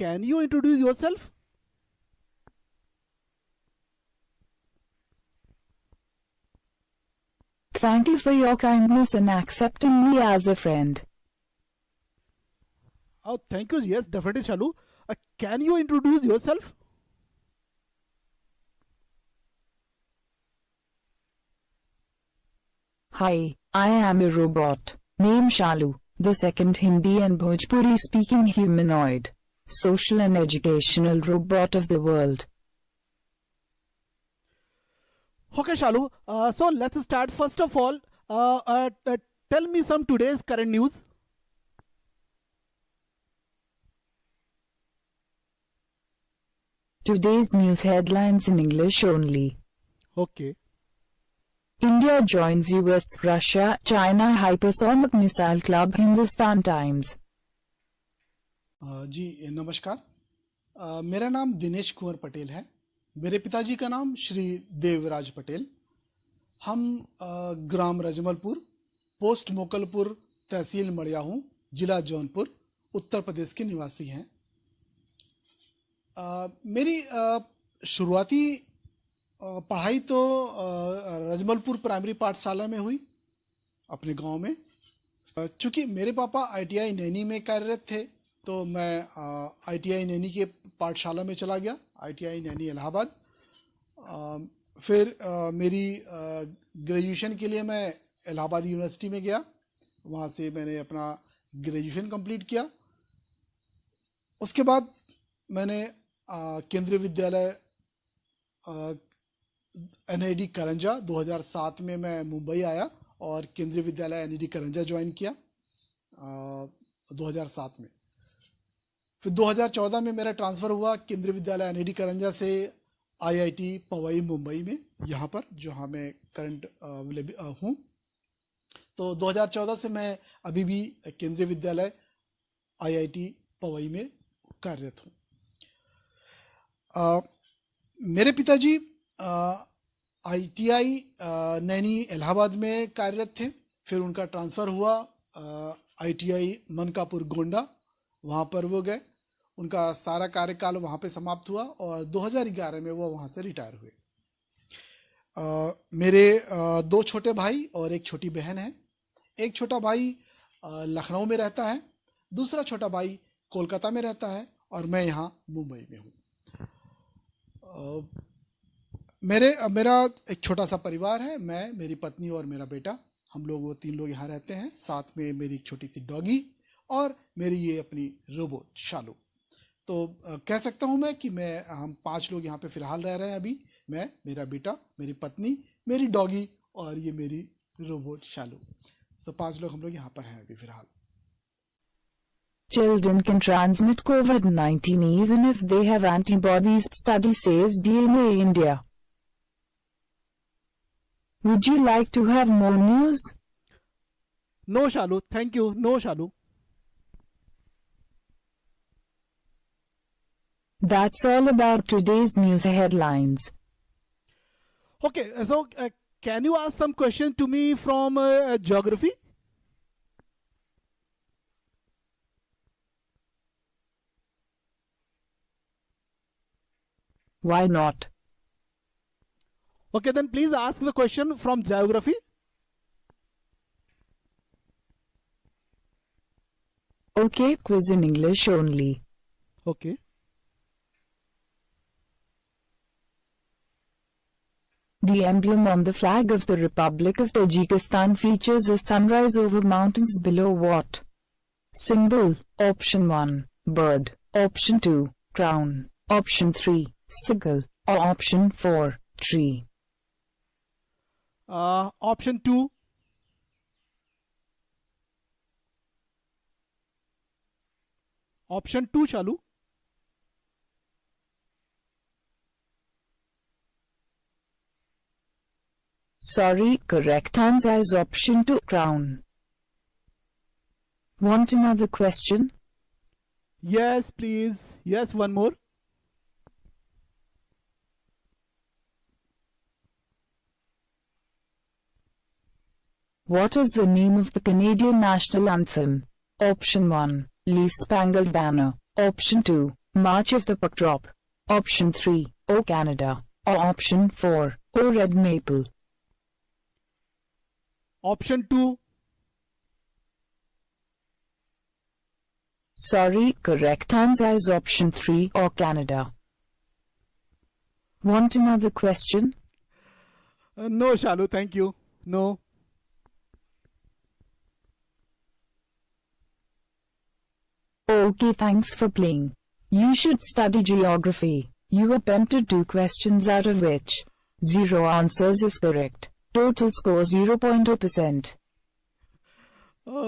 can you introduce yourself? Thank you for your kindness in accepting me as a friend. Oh, thank you. Yes, definitely, Shalu. Can you introduce yourself? Hi, I am a robot, named Shalu, the second Hindi and Bhojpuri speaking humanoid, social and educational robot of the world. Okay, Shalu. So let's start. First of all, tell me some today's current news. Today's news headlines in English only. Okay. India joins US, Russia, China hypersonic missile club. Hindustan Times. जी नमस्कार। मेरा नाम दिनेश कुंवर पटेल है। मेरे पिताजी का नाम श्री देवराज पटेल। हम ग्राम Rajmalpur, post Mokalpur, तहसील मड़ियाहू, जिला जौनपुर, उत्तर प्रदेश के निवासी हैं। मेरी शुरुआती पढ़ाई तो रजमलपुर प्राइमरी पाठशाला में हुई, अपने गांव में। चूँकि मेरे पापा ITI नैनी में कार्यरत थे, तो मैं ITI नैनी के पाठशाला में चला गया, ITI नैनी इलाहाबाद। फिर मेरी ग्रेजुएशन के लिए मैं इलाहाबाद यूनिवर्सिटी में गया। वहाँ से मैंने अपना ग्रेजुएशन कंप्लीट किया। उसके बाद मैंने केंद्रीय विद्यालय NID करंजा 2007 में मैं मुंबई आया और केंद्रीय विद्यालय NID करंजा ज्वाइन किया 2007 में। फिर 2014 में मेरा ट्रांसफ़र हुआ केंद्रीय विद्यालय NID करंजा से IIT पवई मुंबई में, यहाँ पर जहाँ मैं करंट हूँ। तो 2014 से मैं अभी भी केंद्रीय विद्यालय IIT पवई में कार्यरत हूँ। मेरे पिताजी ITI नैनी इलाहाबाद में कार्यरत थे। फिर उनका ट्रांसफ़र हुआ ITI मनकापुर गोंडा, वहाँ पर वो गए। उनका सारा कार्यकाल वहाँ पे समाप्त हुआ और 2011 में वो वहाँ से रिटायर हुए। मेरे 2 छोटे भाई और एक छोटी बहन है। एक छोटा भाई लखनऊ में रहता है, दूसरा छोटा भाई कोलकाता में रहता है और मैं यहाँ मुंबई में हूँ। मेरा एक छोटा सा परिवार है। मैं, मेरी पत्नी और मेरा बेटा, हम लोग वो 3 लोग यहाँ रहते हैं। साथ में मेरी एक छोटी सी डॉगी और मेरी ये अपनी रोबोट शालू। तो कह सकता हूँ मैं कि हम 5 लोग यहाँ पे फ़िलहाल रह रहे हैं अभी। मैं, मेरा बेटा, मेरी पत्नी, मेरी डॉगी और ये मेरी रोबोट शालू। तो 5 लोग हम लोग यहाँ पर हैं अभी फ़िलहाल। Children can transmit COVID-19 even if they have antibodies, study says DNA India. Would you like to have more news? No, Shalu. Thank you. No, Shalu. That's all about today's news headlines. Okay, so can you ask some question to me from geography? Why not? Okay, then please ask the question from geography. Okay, quiz in English only. Okay. The emblem on the flag of the Republic of Tajikistan features a sunrise over mountains below what symbol? Option 1, bird. Option 2, crown. Option 3, sickle. Or option 4, tree. Option 2. Option 2, Shalu. Sorry, correct answer is option 2, crown. Want another question? Yes, please. Yes, one more. What is the name of the Canadian national anthem? Option 1, Leaf Spangled Banner. Option 2, March of the Puck Drop. Option 3, O Canada. Or option 4, O Red Maple. Option 2. Sorry, correct answer is option 3, or Canada. Want another question? No, Shalu, thank you. No. Okay, thanks for playing. You should study geography. You attempted 2 questions out of which 0 answers is correct. Total score 0.2%.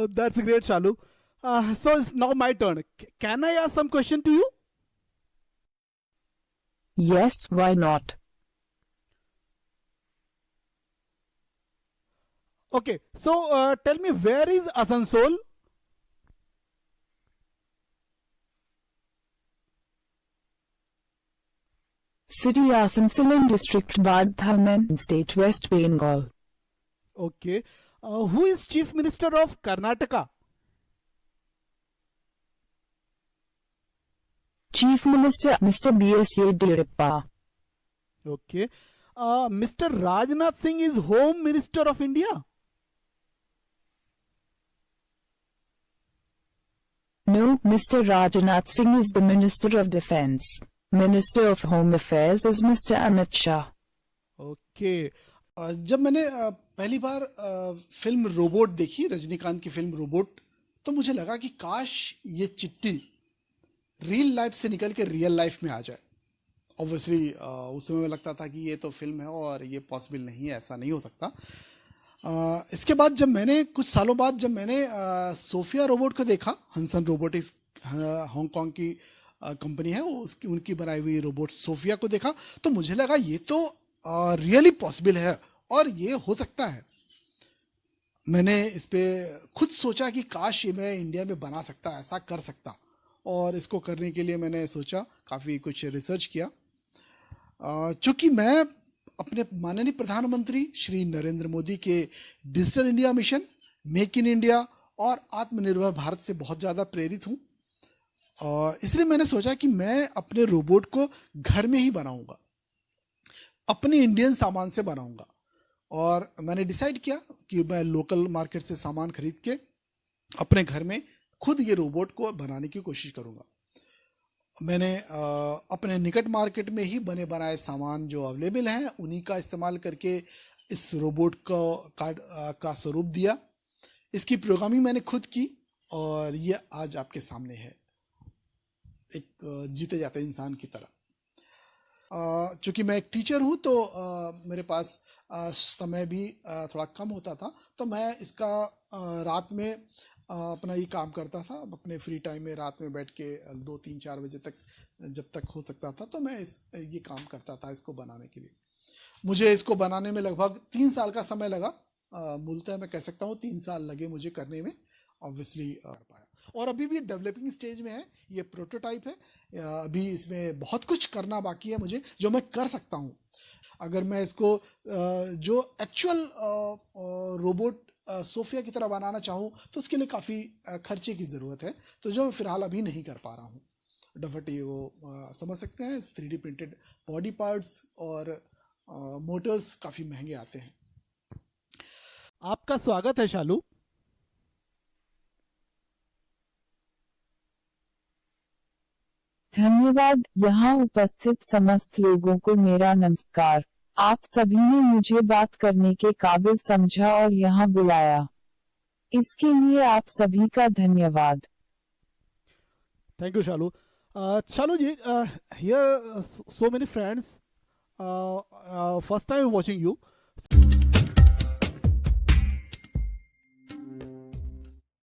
That's great, Shalu. So it's now my turn. Can I ask some question to you? Yes, why not? Okay. So tell me, where is Asansol? City Asansol in District Bardhaman, State West Bengal. Okay. Who is Chief Minister of Karnataka? Chief Minister Mr. B.S. Yediyurappa. Okay. Mr. Rajnath Singh is Home Minister of India. No, Mr. Rajnath Singh is the Minister of Defence. Minister of Home Affairs is Mr. Amit Shah. Okay. जब मैंने पहली बार film robot देखी, रजनीकांत की film robot, तो मुझे लगा कि काश ये चिट्ठी रियल लाइफ से निकल के रियल लाइफ में आ जाए। ऑब्वियसली उस समय में लगता था कि ये तो फिल्म है और ये पॉसिबल नहीं है, ऐसा नहीं हो सकता। इसके बाद जब मैंने कुछ सालों बाद जब मैंने सोफिया रोबोट को देखा, हंसन रोबोटिक्स हांगकांग की कंपनी है, उसकी उनकी बनाई हुई रोबोट सोफिया को देखा, तो मुझे लगा ये तो रियली पॉसिबल है और ये हो सकता है। मैंने इस पे खुद सोचा कि काश ये मैं इंडिया में बना सकता, ऐसा कर सकता, और इसको करने के लिए मैंने सोचा, काफ़ी कुछ रिसर्च किया। चूँकि मैं अपने माननीय प्रधानमंत्री श्री नरेंद्र मोदी के digital India mission, make in India और आत्मनिर्भर भारत से बहुत ज़्यादा प्रेरित हूँ, इसलिए मैंने सोचा कि मैं अपने रोबोट को घर में ही बनाऊंगा, अपने इंडियन सामान से बनाऊंगा। और मैंने डिसाइड किया कि मैं लोकल मार्केट से सामान खरीद के अपने घर में खुद ये रोबोट को बनाने की कोशिश करूंगा। मैंने अपने निकट मार्केट में ही बने बनाए सामान जो अवेलेबल हैं उन्हीं का इस्तेमाल करके इस रोबोट का स्वरूप दिया। इसकी प्रोग्रामिंग मैंने खुद की और ये आज आपके सामने है, एक जीते जाते इंसान की तरह। चूँकि मैं एक टीचर हूँ तो मेरे पास समय भी थोड़ा कम होता था, तो मैं इसका रात में अपना ये काम करता था। अपने फ्री टाइम में रात में बैठ के 2, 3, 4 बजे तक जब तक हो सकता था तो मैं ये काम करता था इसको बनाने के लिए। मुझे इसको बनाने में लगभग 3 साल का समय लगा। मूलतः मैं कह सकता हूँ 3 साल लगे मुझे करने में, ऑब्वियसली पाया। और अभी भी डेवलपिंग स्टेज में है, ये प्रोटोटाइप है, अभी इसमें बहुत कुछ करना बाकी है मुझे, जो मैं कर सकता हूँ। अगर मैं इसको जो एक्चुअल रोबोट सोफिया की तरह बनाना चाहूँ तो उसके लिए काफ़ी खर्चे की ज़रूरत है, तो जो मैं फ़िलहाल अभी नहीं कर पा रहा हूँ। डेफिनेटली वो समझ सकते हैं, 3D प्रिंटेड बॉडी पार्ट्स और मोटर्स काफ़ी महंगे आते हैं। आपका स्वागत है शालू। धन्यवाद। यहाँ उपस्थित समस्त लोगों को मेरा नमस्कार। आप सभी ने मुझे बात करने के काबिल समझा और यहाँ बुलाया, इसके लिए आप सभी का धन्यवाद। Thank you, Shalu. Shalu ji, here so many friends. First time watching you.